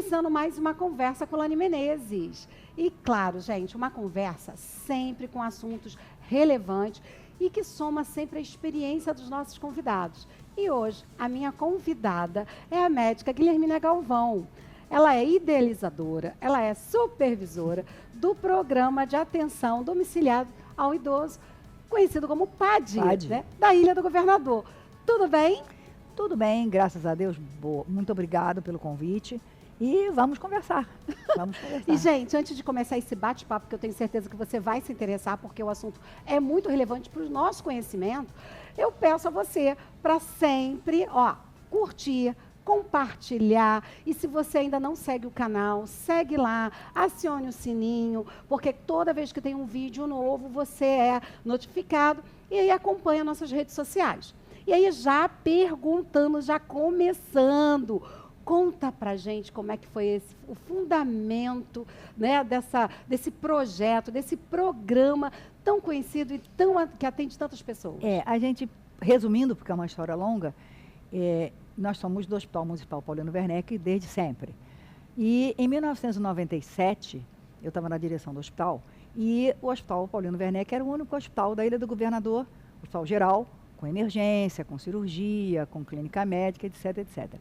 iniciando mais uma conversa com Lani Menezes. E claro, gente, uma conversa sempre com assuntos relevantes e que soma sempre a experiência dos nossos convidados. E hoje, a minha convidada é a médica Guilhermina Galvão. Ela é idealizadora, ela é supervisora do Programa de Atenção Domiciliar ao Idoso, conhecido como PAD, né, da Ilha do Governador. Tudo bem? Tudo bem, graças a Deus. Boa. Muito obrigado pelo convite. E vamos conversar. Vamos conversar. E, gente, antes de começar esse bate-papo, que eu tenho certeza que você vai se interessar, porque o assunto é muito relevante para o nosso conhecimento, eu peço a você para sempre, curtir, compartilhar. E se você ainda não segue o canal, segue lá, acione o sininho, porque toda vez que tem um vídeo novo, você é notificado e aí acompanha nossas redes sociais. E aí, já perguntando, já começando, conta pra gente como é que foi o fundamento, né, desse projeto, desse programa tão conhecido e que atende tantas pessoas. A gente, resumindo, porque é uma história longa, nós somos do Hospital Municipal Paulino Werneck desde sempre. E em 1997, eu estava na direção do hospital, e o Hospital Paulino Werneck era o único hospital da Ilha do Governador, hospital geral, com emergência, com cirurgia, com clínica médica, etc, etc.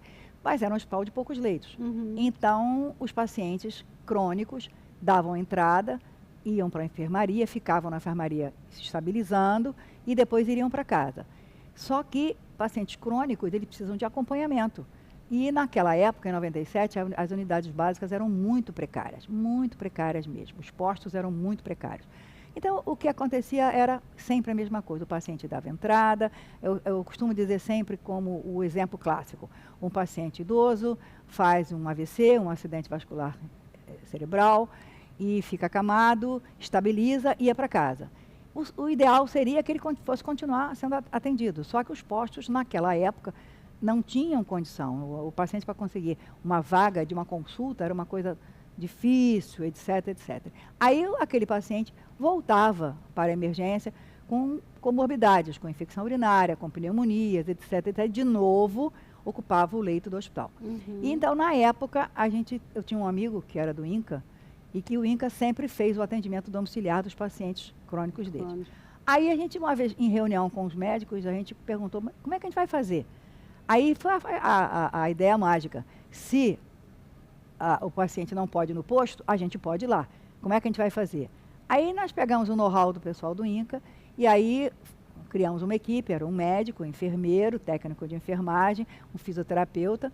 Mas era um hospital de poucos leitos. Uhum. Então, os pacientes crônicos davam entrada, iam para a enfermaria, ficavam na enfermaria se estabilizando e depois iriam para casa. Só que pacientes crônicos, eles precisam de acompanhamento. E naquela época, em 97, as unidades básicas eram muito precárias mesmo. Os postos eram muito precários. Então, o que acontecia era sempre a mesma coisa. O paciente dava entrada, eu costumo dizer sempre como o exemplo clássico. Um paciente idoso faz um AVC, um acidente vascular cerebral, e fica acamado, estabiliza e ia para casa. O ideal seria que ele fosse continuar sendo atendido, só que os postos, naquela época, não tinham condição. O paciente, para conseguir uma vaga de uma consulta, era uma coisa difícil, etc, etc. Aí aquele paciente voltava para a emergência com comorbidades, com infecção urinária, com pneumonias, etc, etc. De novo, ocupava o leito do hospital. Uhum. E então, na época, eu tinha um amigo que era do INCA, e que o INCA sempre fez o atendimento domiciliar dos pacientes crônicos dele. Aí a gente, uma vez em reunião com os médicos, a gente perguntou, como é que a gente vai fazer? Aí foi a ideia mágica. Se o paciente não pode ir no posto, a gente pode ir lá. Como é que a gente vai fazer? Aí nós pegamos o know-how do pessoal do INCA e aí criamos uma equipe, era um médico, um enfermeiro, técnico de enfermagem, um fisioterapeuta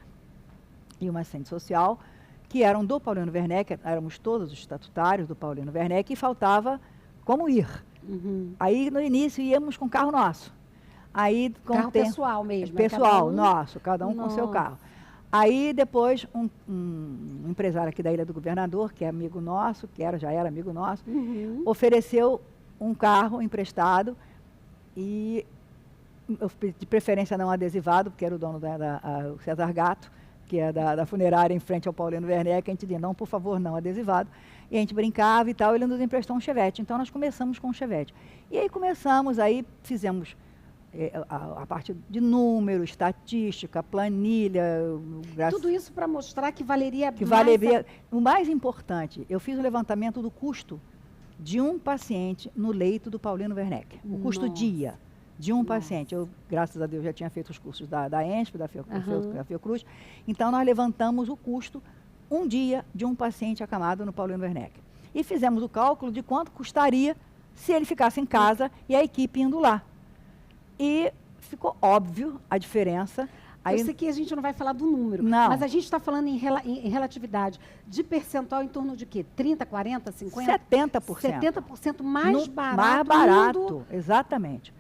e uma assistente social, que eram do Paulino Werneck, éramos todos os estatutários do Paulino Werneck e faltava como ir. Uhum. Aí no início íamos com carro nosso. Aí, carro pessoal mesmo? Pessoal, nosso, cada um com seu carro. Aí depois um empresário aqui da Ilha do Governador, que é amigo nosso, já era amigo nosso, ofereceu um carro emprestado e de preferência não adesivado, porque era o dono o César Gato, que é da funerária em frente ao Paulino Werneck. A gente dizia, não, por favor, não adesivado. E a gente brincava e tal, ele nos emprestou um Chevette. Então nós começamos com um Chevette. E aí fizemos a parte de número, estatística, planilha. Tudo isso para mostrar que valeria O mais importante, eu fiz o levantamento do custo de um paciente no leito do Paulino Werneck. O custo dia de um paciente. Eu, graças a Deus, já tinha feito os cursos da ENSP, da Fiocruz. Então, nós levantamos o custo um dia de um paciente acamado no Paulino Werneck. E fizemos o cálculo de quanto custaria se ele ficasse em casa e a equipe indo lá. E ficou óbvio a diferença. Eu sei que a gente não vai falar do número, mas a gente está falando em relatividade de percentual em torno de quê? 30, 40, 50? 70%. 70% mais barato. Mais barato, exatamente.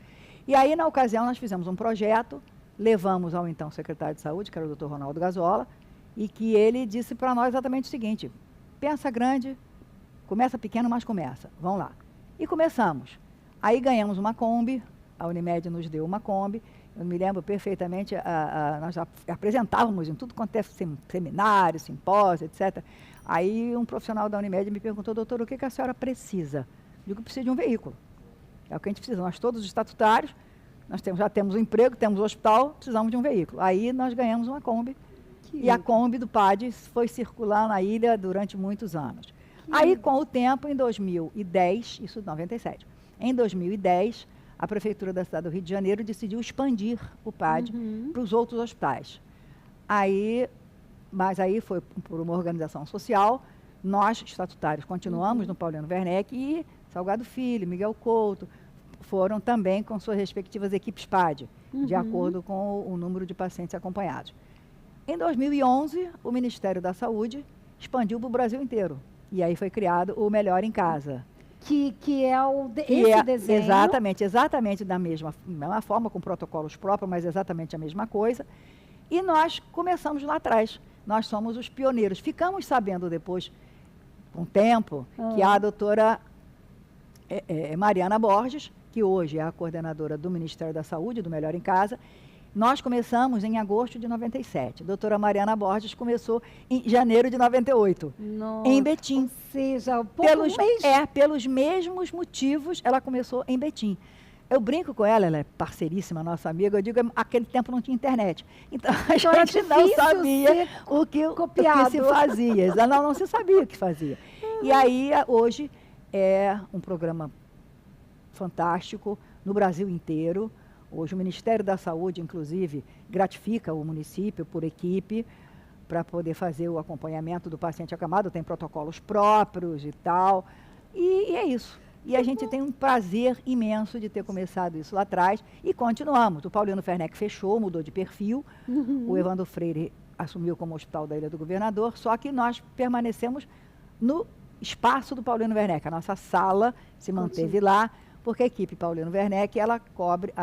E aí, na ocasião, nós fizemos um projeto, levamos ao então secretário de saúde, que era o Dr. Ronaldo Gazola, e que ele disse para nós exatamente o seguinte: pensa grande, começa pequeno, mas começa. Vamos lá. E começamos. Aí ganhamos uma Kombi, a Unimed nos deu uma Kombi. Eu me lembro perfeitamente, nós apresentávamos em tudo quanto é seminário, simpósio, etc. Aí um profissional da Unimed me perguntou, doutor, o que a senhora precisa? Eu digo, preciso de um veículo. É o que a gente precisa. Nós todos os estatutários, já temos um emprego, temos um hospital, precisamos de um veículo. Aí nós ganhamos uma Kombi E a Kombi do PAD foi circular na ilha durante muitos anos. Aí, com o tempo, em 2010, isso em 97, em 2010, a Prefeitura da cidade do Rio de Janeiro decidiu expandir o PAD para os outros hospitais. Mas aí foi por uma organização social, nós, estatutários, continuamos no Paulino Werneck e Salgado Filho, Miguel Couto, foram também com suas respectivas equipes PAD, de acordo com o número de pacientes acompanhados. Em 2011, o Ministério da Saúde expandiu para o Brasil inteiro. E aí foi criado o Melhor em Casa. Que é esse desenho. Exatamente da mesma forma, com protocolos próprios, mas exatamente a mesma coisa. E nós começamos lá atrás. Nós somos os pioneiros. Ficamos sabendo depois, com o tempo, que a doutora Mariana Borges, que hoje é a coordenadora do Ministério da Saúde, do Melhor em Casa, nós começamos em agosto de 97. A doutora Mariana Borges começou em janeiro de 98, Nossa, em Betim. Ou seja, pelos mesmos motivos, ela começou em Betim. Eu brinco com ela é parceiríssima, nossa amiga, eu digo, aquele tempo não tinha internet. Então, a gente não sabia o que se fazia. Ela não se sabia o que fazia. E aí, hoje, é um programa fantástico no Brasil inteiro. Hoje o Ministério da Saúde, inclusive, gratifica o município por equipe para poder fazer o acompanhamento do paciente acamado, tem protocolos próprios e tal. E é isso. E a gente tem um prazer imenso de ter começado isso lá atrás e continuamos. O Paulino Werneck fechou, mudou de perfil, o Evandro Freire assumiu como Hospital da Ilha do Governador, só que nós permanecemos no espaço do Paulino Werneck. A nossa sala se manteve lá, porque a equipe Paulino Werneck, ela cobre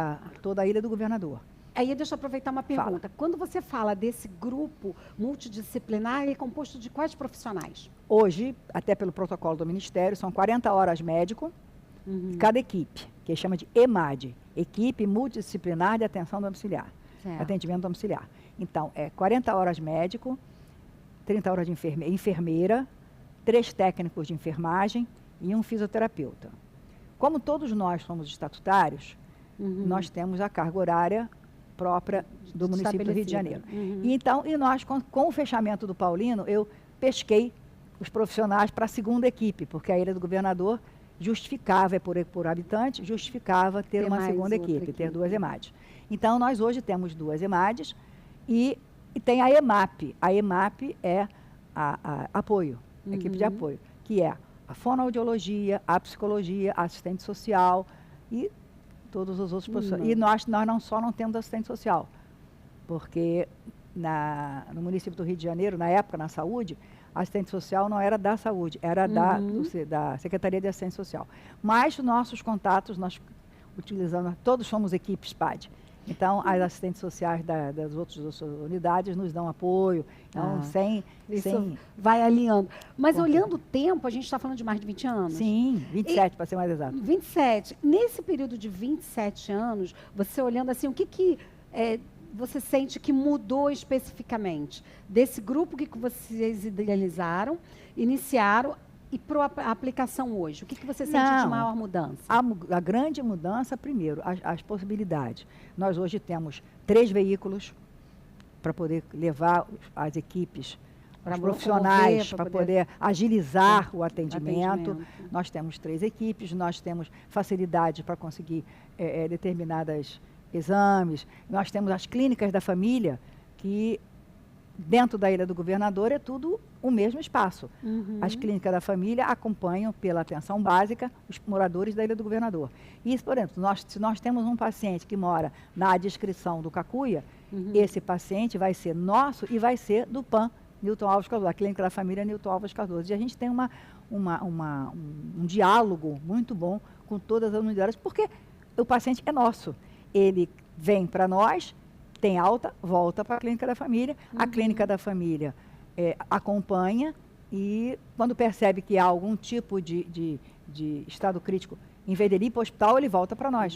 toda a Ilha do Governador. Aí deixa eu aproveitar uma pergunta. Fala. Quando você fala desse grupo multidisciplinar, ele é composto de quais profissionais? Hoje, até pelo protocolo do Ministério, são 40 horas médico, cada equipe, que chama de EMAD, Equipe Multidisciplinar de Atenção Domiciliar, Atendimento Domiciliar. Então, 40 horas médico, 30 horas de enfermeira, 3 técnicos de enfermagem e um fisioterapeuta. Como todos nós somos estatutários, nós temos a carga horária própria do município do Rio de Janeiro. E nós, com o fechamento do Paulino, eu pesquei os profissionais para a segunda equipe, porque a Ilha do Governador justificava, por habitante, justificava ter uma segunda equipe, ter 2 EMADs. Então, nós hoje temos 2 EMADs e tem a EMAP. A EMAP é a apoio, a equipe de apoio, que é a fonoaudiologia, a psicologia, a assistente social e todos os outros profissionais. E nós não temos assistente social, porque no município do Rio de Janeiro, na época, na saúde, a assistente social não era da saúde, era da Secretaria de Assistência Social. Mas nossos contatos, nós utilizamos, todos somos equipes PAD. Então, as assistentes sociais das outras unidades nos dão apoio. Então, isso vai alinhando. Mas olhando o tempo, a gente está falando de mais de 20 anos. Sim, 27 para ser mais exato. 27. Nesse período de 27 anos, você olhando assim, o que você sente que mudou especificamente desse grupo que vocês idealizaram, iniciaram e para a aplicação hoje? O que você sente de maior mudança? A grande mudança, primeiro, as possibilidades. Nós hoje temos 3 veículos para poder levar as equipes, os profissionais, para poder agilizar o atendimento. Nós temos 3 equipes, nós temos facilidade para conseguir determinados exames. Nós temos as clínicas da família, que dentro da Ilha do Governador é tudo o mesmo espaço. As clínicas da família acompanham pela atenção básica os moradores da Ilha do Governador. E, por exemplo, se nós temos um paciente que mora na descrição do Cacuia, esse paciente vai ser nosso e vai ser do PAN, Newton Alves Cardoso, a clínica da família Newton Alves Cardoso. E a gente tem um diálogo muito bom com todas as unidades, porque o paciente é nosso. Ele vem para nós, tem alta, volta para a clínica da família. A clínica da família acompanha e, quando percebe que há algum tipo de estado crítico, em vez dele ir para o hospital, ele volta para nós.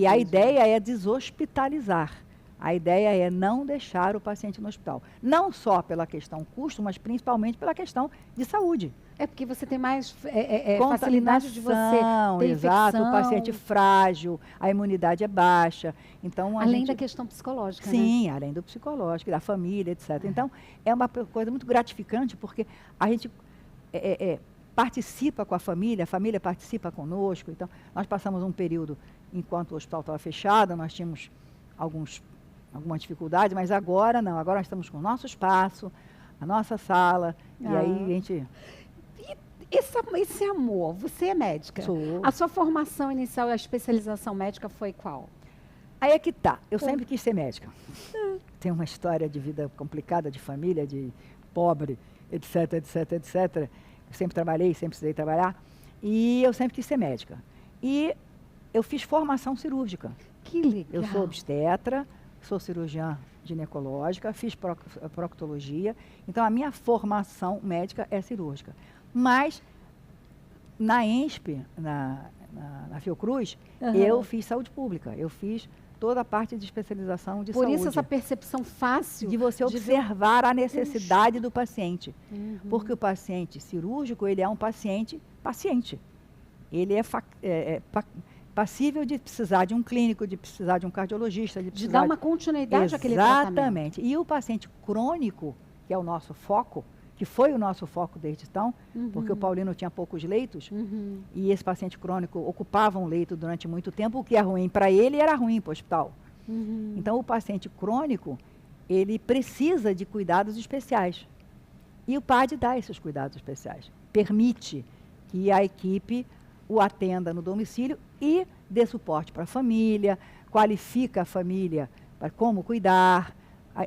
A ideia é deshospitalizar. A ideia é não deixar o paciente no hospital. Não só pela questão custo, mas principalmente pela questão de saúde. É porque você tem mais facilidade de você ter exato, infecção. o paciente frágil, a imunidade é baixa. Então, além da questão psicológica, sim, né? além do psicológico, da família, etc. Então, é uma coisa muito gratificante, porque a gente participa com a família participa conosco. Então, nós passamos um período, enquanto o hospital estava fechado, nós tínhamos alguma dificuldade, mas agora não, agora nós estamos com o nosso espaço, a nossa sala, e aí a gente... Esse amor, você é médica? Sou. A sua formação inicial e a especialização médica foi qual? Aí é que tá, eu sempre quis ser médica. Tenho uma história de vida complicada, de família, de pobre, etc, etc, etc. Eu sempre trabalhei, sempre precisei trabalhar, e eu sempre quis ser médica. E eu fiz formação cirúrgica. Que legal. Eu sou obstetra, sou cirurgiã ginecológica, fiz proctologia, então a minha formação médica é cirúrgica. Mas na ENSP, na Fiocruz, eu fiz saúde pública, eu fiz toda a parte de especialização de saúde. Por isso essa percepção fácil de você observar a necessidade do paciente. Porque o paciente cirúrgico, ele é um paciente. Ele é passível de precisar de um clínico, de precisar de um cardiologista. De dar uma continuidade àquele tratamento. Exatamente. E o paciente crônico, que é o nosso foco, que foi o nosso foco desde então, porque o Paulino tinha poucos leitos, e esse paciente crônico ocupava um leito durante muito tempo, o que é ruim para ele era ruim para o hospital. Então, o paciente crônico, ele precisa de cuidados especiais. E o PAD dá esses cuidados especiais. Permite que a equipe o atenda no domicílio e dê suporte para a família, qualifica a família para como cuidar,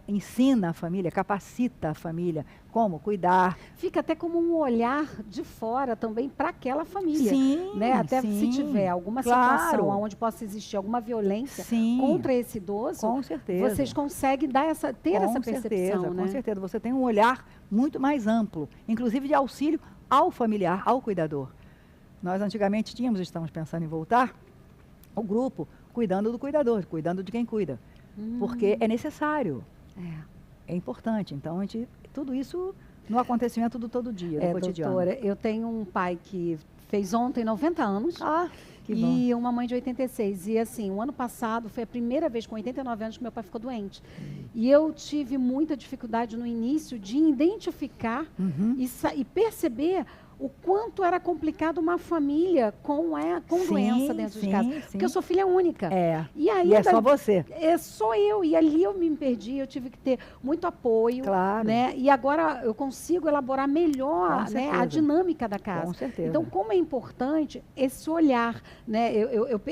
ensina a família, capacita a família como cuidar. Fica até como um olhar de fora também para aquela família. Sim, né? Até sim, se tiver alguma situação onde possa existir alguma violência contra esse idoso, com certeza. Vocês conseguem ter essa percepção. Com certeza, você tem um olhar muito mais amplo, inclusive de auxílio ao familiar, ao cuidador. Nós antigamente estamos pensando em voltar, o grupo cuidando do cuidador, cuidando de quem cuida, porque é necessário. É importante. Então, tudo isso no acontecimento do todo dia, do cotidiano. Doutora, eu tenho um pai que fez ontem 90 anos e uma mãe de 86. E assim, o ano passado foi a primeira vez com 89 anos que meu pai ficou doente. E eu tive muita dificuldade no início de identificar e perceber o quanto era complicado uma família com doença dentro de casa. Porque eu sou filha única. E é só você. Sou eu. E ali eu me perdi, eu tive que ter muito apoio. Claro. Né? E agora eu consigo elaborar melhor a dinâmica da casa. Com certeza. Então, como é importante esse olhar. Né?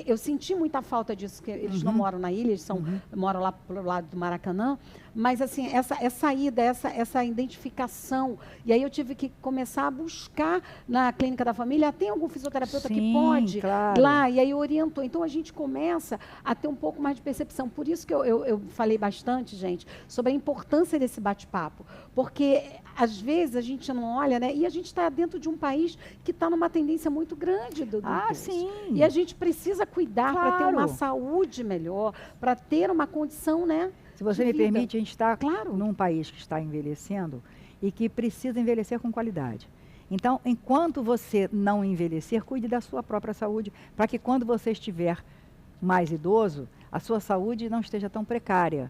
Eu senti muita falta disso, que eles não moram na ilha, eles moram lá pro lado do Maracanã. Mas, assim, essa ida, essa identificação. E aí eu tive que começar a buscar na clínica da família, tem algum fisioterapeuta que pode lá, e aí orientou. Então, a gente começa a ter um pouco mais de percepção. Por isso que eu falei bastante, gente, sobre a importância desse bate-papo. Porque, às vezes, a gente não olha, né? E a gente está dentro de um país que está numa tendência muito grande do sim. E a gente precisa cuidar para ter uma saúde melhor, para ter uma condição, né? Se você me permite, a gente está num país que está envelhecendo e que precisa envelhecer com qualidade. Então, enquanto você não envelhecer, cuide da sua própria saúde, para que quando você estiver mais idoso, a sua saúde não esteja tão precária.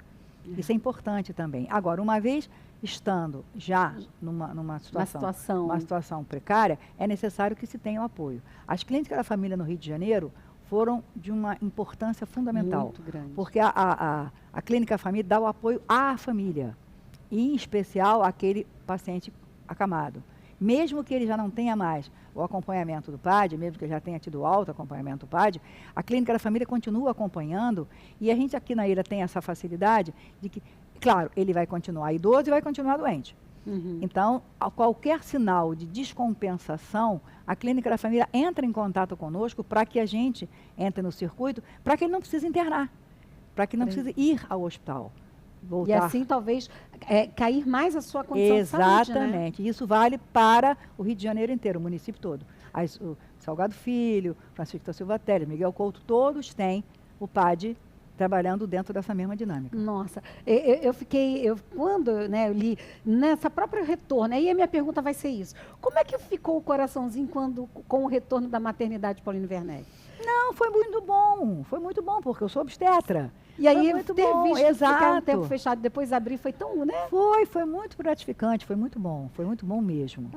Isso é importante também. Agora, uma vez estando já numa situação precária, é necessário que se tenha o apoio. As clínicas da família no Rio de Janeiro foram de uma importância fundamental. Muito grande. Porque a clínica família dá o apoio à família, e em especial àquele paciente acamado. Mesmo que ele já não tenha mais o acompanhamento do PAD, mesmo que ele já tenha tido alto acompanhamento do PAD, a clínica da família continua acompanhando, e a gente aqui na ilha tem essa facilidade de que, claro, ele vai continuar idoso e vai continuar doente. Então, a qualquer sinal de descompensação, a clínica da família entra em contato conosco para que a gente entre no circuito, para que ele não precise internar, para que não precise ir ao hospital. Voltar. E assim, talvez, cair mais a sua condição de saúde, né? Exatamente. Isso vale para o Rio de Janeiro inteiro, o município todo. O Salgado Filho, Francisco da Silva Teles, Miguel Couto, todos têm o PAD trabalhando dentro dessa mesma dinâmica. Nossa, quando, né, eu li nessa própria retorno, aí a minha pergunta vai ser isso. Como é que ficou o coraçãozinho com o retorno da maternidade Pauline Werneck? Não, foi muito bom, porque eu sou obstetra. E aí, muito ter bom, visto exato. ficar um tempo fechado, depois abrir, foi tão, né? Foi muito gratificante, foi muito bom mesmo.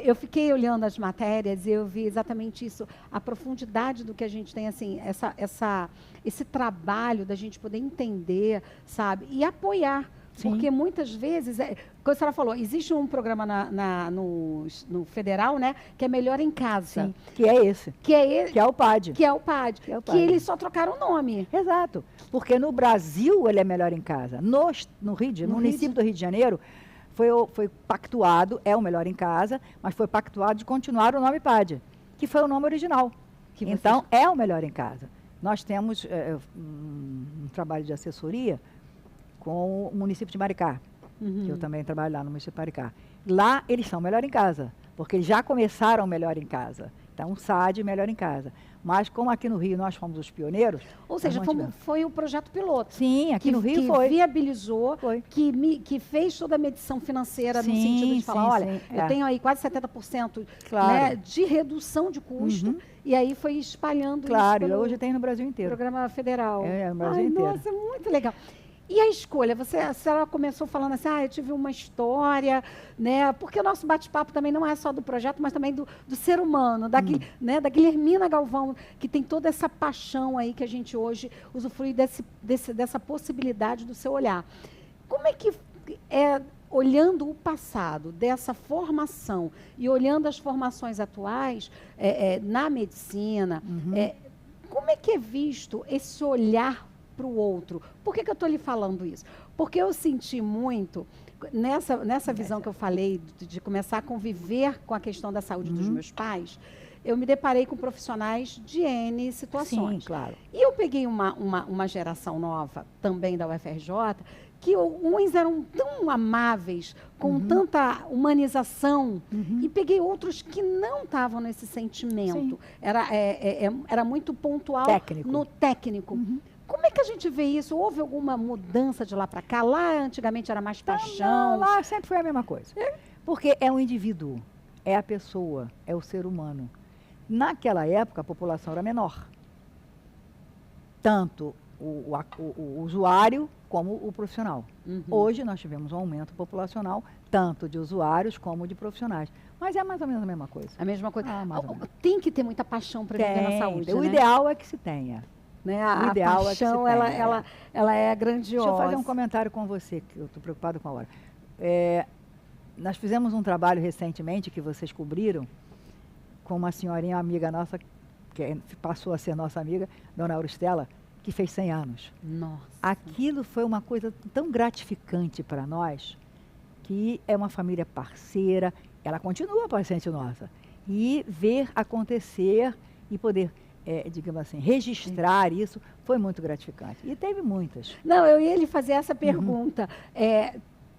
Eu fiquei olhando as matérias e eu vi exatamente isso, a profundidade do que a gente tem, assim, esse trabalho da gente poder entender, sabe? E apoiar. Sim. Porque muitas vezes, como a senhora falou, existe um programa no federal, né, que é Melhor em Casa. Sim, que é esse. Que é o PAD. Que é o PAD. Que eles só trocaram o nome. Exato. Porque no Brasil ele é Melhor em Casa. No município do Rio de Janeiro, foi pactuado, é o Melhor em Casa, mas foi pactuado de continuar o nome PAD, que foi o nome original. Então, é o Melhor em Casa. Nós temos um trabalho de assessoria com o município de Maricá, que eu também trabalho lá no município de Maricá. Lá eles são Melhor em Casa, porque eles já começaram Melhor em Casa. Então, um SAD Melhor em Casa. Mas como aqui no Rio nós fomos os pioneiros... Ou seja, foi o projeto piloto. Sim, aqui no Rio que viabilizou, que fez toda a medição financeira no sentido de falar, olha, eu tenho aí quase 70% né, de redução de custo, e aí foi espalhando isso. Claro, e hoje tem no Brasil inteiro. Programa federal. No Brasil inteiro. Nossa, é muito legal. E a escolha? A senhora começou falando assim, eu tive uma história, né? Porque o nosso bate-papo também não é só do projeto, mas também do ser humano, da Guilhermina Galvão, que tem toda essa paixão aí que a gente hoje usufrui dessa possibilidade do seu olhar. Como é que olhando o passado, dessa formação e olhando as formações atuais na medicina, como é que é visto esse olhar para o outro? Por que eu estou lhe falando isso? Porque eu senti muito, nessa visão que eu falei, de começar a conviver com a questão da saúde dos meus pais, eu me deparei com profissionais de N situações. Sim, claro. E eu peguei uma geração nova, também da UFRJ, que uns eram tão amáveis, com tanta humanização, e peguei outros que não estavam nesse sentimento. Era muito pontual no técnico. Como é que a gente vê isso? Houve alguma mudança de lá para cá? Lá antigamente era mais paixão? Não, lá sempre foi a mesma coisa. Porque é um indivíduo, é a pessoa, é o ser humano. Naquela época a população era menor. Tanto o usuário como o profissional. Hoje nós tivemos um aumento populacional, tanto de usuários como de profissionais. Mas é mais ou menos a mesma coisa. A mesma coisa. Tem que ter muita paixão para viver na saúde, O ideal é que se tenha. Né? A paixão, ela é grandiosa. Deixa eu fazer um comentário com você, que eu estou preocupado com a hora. Nós fizemos um trabalho recentemente, que vocês cobriram, com uma senhorinha amiga nossa, que passou a ser nossa amiga, Dona Auristela, que fez 100 anos. Nossa. Aquilo foi uma coisa tão gratificante para nós, que é uma família parceira, ela continua paciente nossa. E ver acontecer e poder... digamos assim, registrar isso foi muito gratificante. E teve muitas. Não, eu ia lhe fazer essa pergunta.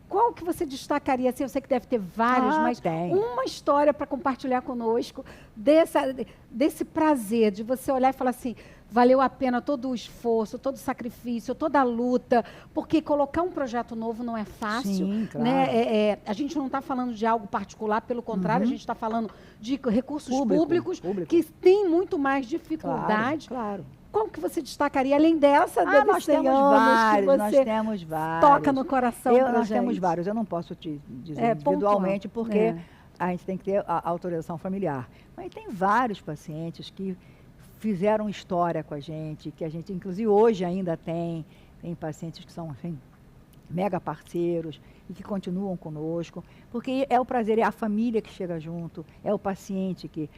Qual que você destacaria? Assim, eu sei que deve ter várias, mas uma história para compartilhar conosco desse prazer de você olhar e falar assim, valeu a pena todo o esforço, todo o sacrifício, toda a luta, porque colocar um projeto novo não é fácil. Sim, claro. Né? A gente não está falando de algo particular, pelo contrário, a gente está falando de recursos públicos que têm muito mais dificuldade. Claro. Qual que você destacaria, além dessa, nós temos vários, nós temos vários. Toca no coração nós temos vários, eu não posso te dizer individualmente, porque a gente tem que ter a autorização familiar. Mas tem vários pacientes que fizeram história com a gente, que a gente, inclusive, hoje ainda tem pacientes que são, assim, mega parceiros e que continuam conosco, porque é o prazer, é a família que chega junto, é o paciente que...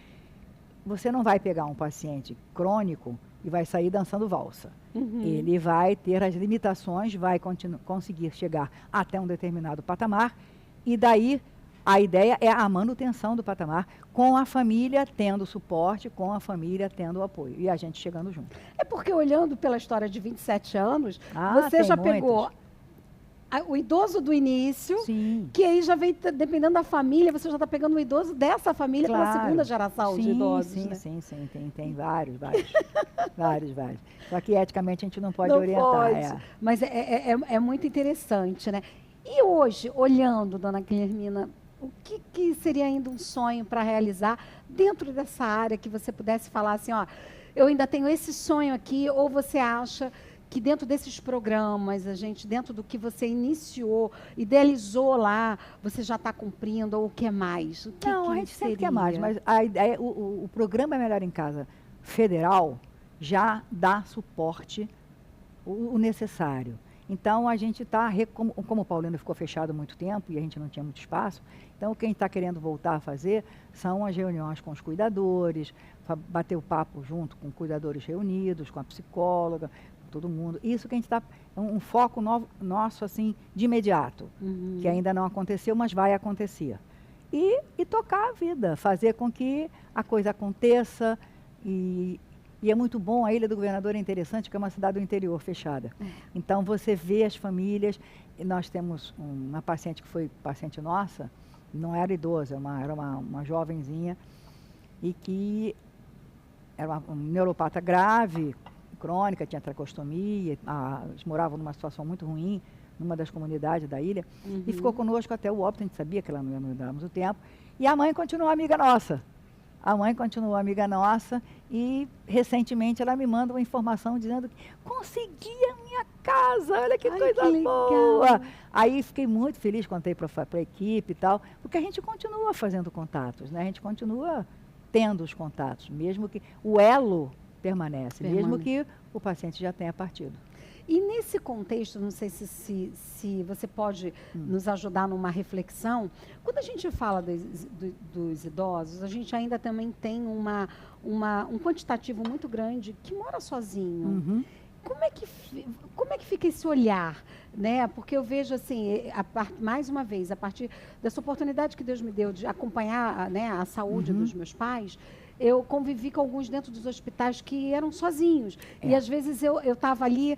Você não vai pegar um paciente crônico e vai sair dançando valsa. Ele vai ter as limitações, vai conseguir chegar até um determinado patamar, e daí a ideia é a manutenção do patamar, com a família tendo suporte, com a família tendo apoio, e a gente chegando junto. É porque olhando pela história de 27 anos, você já pegou o idoso do início, Sim. que aí já vem, dependendo da família, você já está pegando o idoso dessa família pela Claro. segunda geração de Sim, idosos, sim, né? sim, sim. Tem vários, vários. Vários. Só que eticamente a gente não pode Não orientar. pode. Mas é muito interessante, né? E hoje, olhando, dona Guilhermina, o que seria ainda um sonho para realizar dentro dessa área que você pudesse falar assim, ó, eu ainda tenho esse sonho aqui, ou você acha que dentro desses programas, a gente, dentro do que você iniciou, idealizou lá, você já está cumprindo, ou o que é mais? O que, Não, que a gente sempre quer mais, seria? mas a ideia, o programa Melhor em Casa federal já dá suporte o necessário. Então, a gente está, como o Paulino ficou fechado há muito tempo e a gente não tinha muito espaço, então o que a gente está querendo voltar a fazer são as reuniões com os cuidadores, bater o papo junto com cuidadores reunidos, com a psicóloga, com todo mundo. Isso que a gente está, é um foco nosso, assim, de imediato, que ainda não aconteceu, mas vai acontecer. E tocar a vida, fazer com que a coisa aconteça. E é muito bom, a Ilha do Governador é interessante, porque é uma cidade do interior fechada. Então você vê as famílias, e nós temos uma paciente que foi paciente nossa, não era idosa, era uma jovenzinha, e que era uma neuropata grave, crônica, tinha tracostomia, eles moravam numa situação muito ruim, numa das comunidades da ilha, e ficou conosco até o óbito, a gente sabia que ela não ia durar muito tempo, e a mãe continuou amiga nossa. A mãe continuou amiga nossa e recentemente ela me manda uma informação dizendo que consegui a minha casa, olha que Ai, coisa que boa. legal. Aí fiquei muito feliz, contei para a equipe e tal, porque a gente continua fazendo contatos, né? A gente continua tendo os contatos, mesmo que o elo permanece. Mesmo que o paciente já tenha partido. E nesse contexto, não sei se você pode nos ajudar numa reflexão, quando a gente fala dos idosos, a gente ainda também tem um quantitativo muito grande que mora sozinho. Uhum. Como é que fica esse olhar, né? Porque eu vejo assim, mais uma vez, a partir dessa oportunidade que Deus me deu de acompanhar, né, a saúde dos meus pais, eu convivi com alguns dentro dos hospitais que eram sozinhos. E às vezes eu estava ali,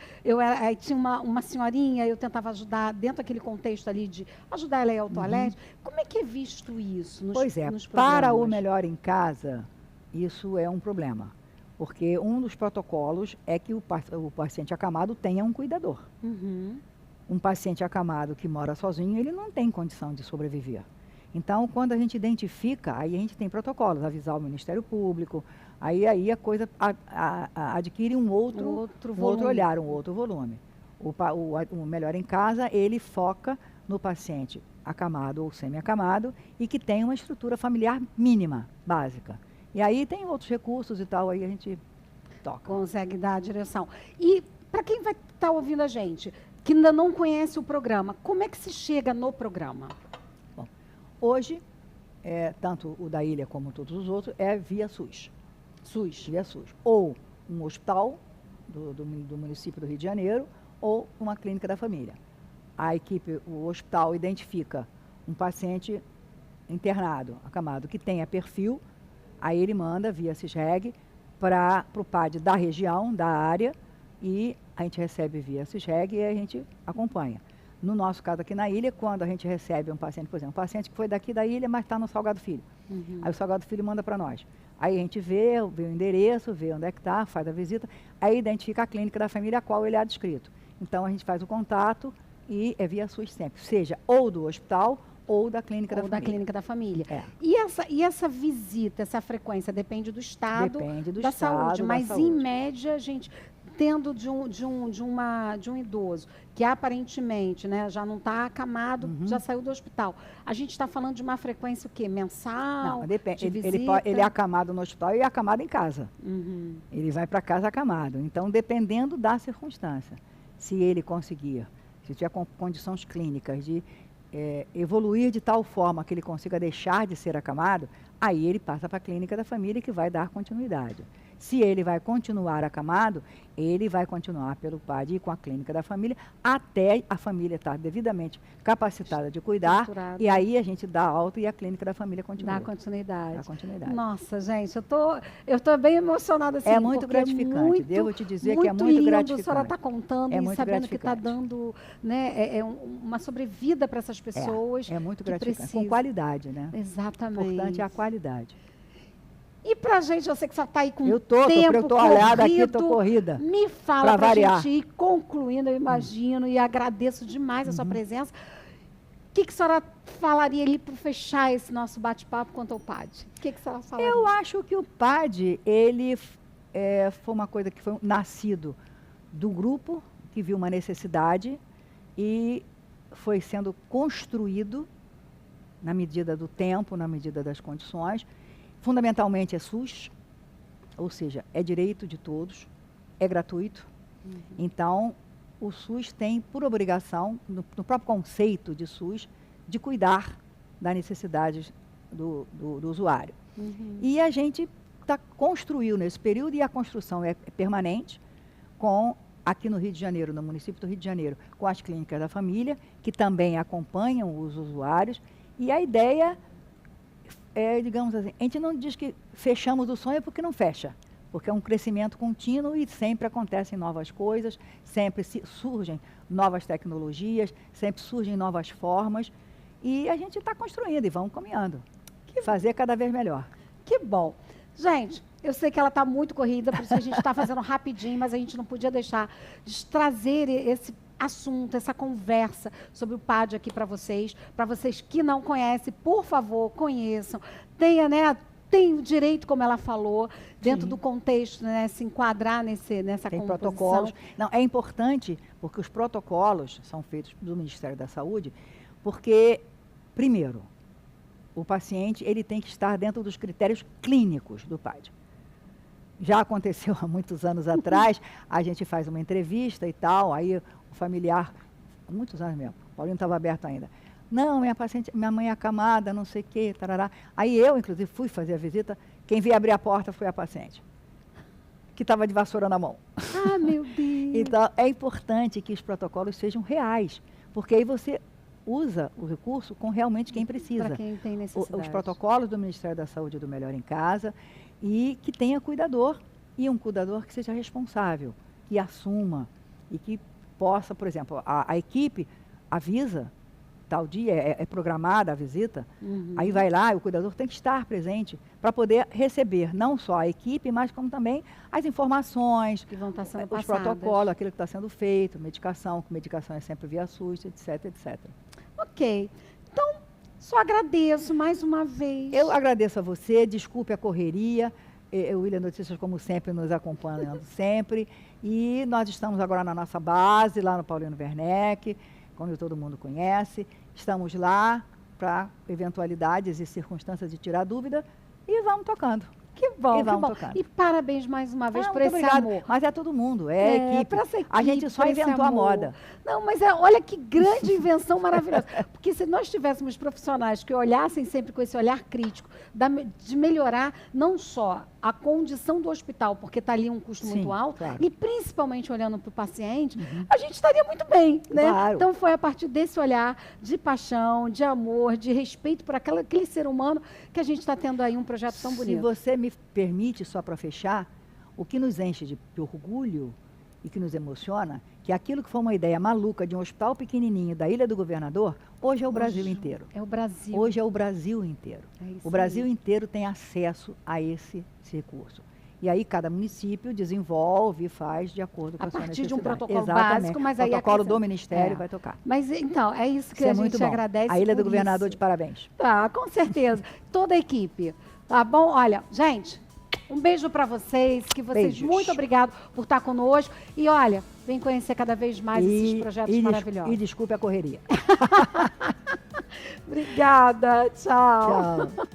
aí tinha uma senhorinha, eu tentava ajudar dentro daquele contexto ali de ajudar ela a ir ao toalete. Como é que é visto isso nos Pois é, nos para o programas? Melhor em Casa, isso é um problema. Porque um dos protocolos é que o paciente acamado tenha um cuidador. Uhum. Um paciente acamado que mora sozinho, ele não tem condição de sobreviver. Então, quando a gente identifica, aí a gente tem protocolos, avisar o Ministério Público, aí a coisa adquire um outro olhar, um outro volume. O Melhor em Casa, ele foca no paciente acamado ou semi-acamado e que tem uma estrutura familiar mínima, básica. E aí tem outros recursos e tal, aí a gente toca. Consegue dar a direção. E para quem vai estar ouvindo a gente, que ainda não conhece o programa, como é que se chega no programa? Bom, hoje, tanto o da ilha como todos os outros, é via SUS. Via SUS. Ou um hospital do município do Rio de Janeiro, ou uma clínica da família. A equipe, o hospital identifica um paciente internado, acamado, que tenha perfil, aí ele manda via CISREG para o PAD da região, da área, e a gente recebe via CISREG e a gente acompanha. No nosso caso aqui na ilha, quando a gente recebe um paciente, por exemplo, um paciente que foi daqui da ilha, mas está no Salgado Filho. Aí o Salgado Filho manda para nós. Aí a gente vê o endereço, vê onde é que está, faz a visita, aí identifica a clínica da família a qual ele é adscrito. Então a gente faz o contato e é via SUS sempre, seja ou do hospital ou da clínica da família. Ou da clínica da família. É. E essa visita, essa frequência, depende do estado, da saúde. Mas, em média, gente, tendo de um idoso que aparentemente, né, já não está acamado, já saiu do hospital. A gente está falando de uma frequência o quê? Mensal? Não, depende. De Ele é acamado no hospital e é acamado em casa. Ele vai para casa acamado. Então, dependendo da circunstância, se ele conseguir, se tiver condições clínicas de evoluir de tal forma que ele consiga deixar de ser acamado, aí ele passa para a clínica da família que vai dar continuidade. Se ele vai continuar acamado, ele vai continuar pelo PAD e com a clínica da família, até a família estar devidamente capacitada de cuidar, e aí a gente dá alta e a clínica da família continua. Dá continuidade. Dá continuidade. Nossa, gente, eu tô bem emocionada assim. É muito gratificante, devo te dizer que é muito lindo, gratificante. A senhora está contando e sabendo que está dando, né, uma sobrevida para essas pessoas. É muito gratificante, com qualidade, né? Exatamente. O importante é a qualidade. E pra gente, eu sei que você está aí com eu tô olhada aqui, tô corrida. Me fala pra gente ir concluindo, eu imagino, e agradeço demais a sua presença. O que a senhora falaria ali para fechar esse nosso bate-papo quanto ao PAD? O que a senhora falaria? Eu acho que o PAD, ele foi uma coisa que foi nascido do grupo, que viu uma necessidade e foi sendo construído na medida do tempo, na medida das condições. Fundamentalmente é SUS, ou seja, é direito de todos, é gratuito. Então, o SUS tem por obrigação, no próprio conceito de SUS, de cuidar das necessidades do usuário. E a gente construiu nesse período, e a construção é permanente, aqui no Rio de Janeiro, no município do Rio de Janeiro, com as clínicas da família, que também acompanham os usuários, e a ideia digamos assim, a gente não diz que fechamos o sonho porque não fecha, porque é um crescimento contínuo e sempre acontecem novas coisas, sempre surgem novas tecnologias, sempre surgem novas formas, e a gente está construindo e vamos caminhando, fazer cada vez melhor. Que bom. Gente, eu sei que ela está muito corrida, por isso a gente está fazendo rapidinho, mas a gente não podia deixar de trazer esse assunto, essa conversa sobre o PAD aqui para vocês que não conhecem, por favor, conheçam, tem o direito, como ela falou, dentro do contexto, né, se enquadrar nessa tem composição. Protocolos. Não, é importante, porque os protocolos são feitos do Ministério da Saúde, porque, primeiro, o paciente ele tem que estar dentro dos critérios clínicos do PAD. Já aconteceu há muitos anos atrás, a gente faz uma entrevista e tal, aí o familiar, há muitos anos mesmo, o Paulinho estava aberto ainda. Não, minha mãe é acamada, não sei o quê, tarará. Aí eu, inclusive, fui fazer a visita, quem veio abrir a porta foi a paciente, que estava de vassoura na mão. Ah, meu Deus! Então, é importante que os protocolos sejam reais, porque aí você usa o recurso com realmente quem precisa. Para quem tem necessidade. Os protocolos do Ministério da Saúde do Melhor em Casa, e que tenha cuidador, e um cuidador que seja responsável, que assuma, e que possa, por exemplo, a equipe avisa, tal dia é programada a visita, aí vai lá, o cuidador tem que estar presente para poder receber não só a equipe, mas como também as informações, que vão estar sendo os protocolos, aquilo que está sendo feito, medicação, que medicação é sempre via SUS, etc, etc. Ok. Então, só agradeço mais uma vez. Eu agradeço a você, desculpe a correria, o William Notícias, como sempre, nos acompanhando sempre, e nós estamos agora na nossa base, lá no Paulino Werneck, onde todo mundo conhece, estamos lá para eventualidades e circunstâncias de tirar dúvida, e vamos tocando. Que bom, e vamos que bom. Tocando. E parabéns mais uma vez por muito esse obrigada. amor. Mas é todo mundo, é equipe. Essa equipe. A gente só inventou a moda. Não, mas olha que grande invenção maravilhosa. Porque se nós tivéssemos profissionais que olhassem sempre com esse olhar crítico, de melhorar não só a condição do hospital, porque está ali um custo muito alto, claro. E principalmente olhando para o paciente, a gente estaria muito bem, né? Claro. Então foi a partir desse olhar de paixão, de amor, de respeito por aquele ser humano que a gente está tendo aí um projeto tão bonito. Se você me permite, só para fechar, o que nos enche de orgulho e que nos emociona, que aquilo que foi uma ideia maluca de um hospital pequenininho da Ilha do Governador, hoje é o Brasil inteiro. É o Brasil. Hoje é o Brasil inteiro. O Brasil inteiro tem acesso a esse recurso. E aí cada município desenvolve e faz de acordo com a sua necessidade. A partir de um protocolo Exatamente. básico, mas aí aí... O protocolo do Ministério vai tocar. Mas então, é isso que a gente agradece. A Ilha do Governador de parabéns. Tá, com certeza. Toda a equipe. Tá bom? Olha, gente, um beijo para vocês, Beijos. Muito obrigado por estar conosco. E olha, vem conhecer cada vez mais esses projetos maravilhosos. E desculpe a correria. Obrigada, tchau. Tchau.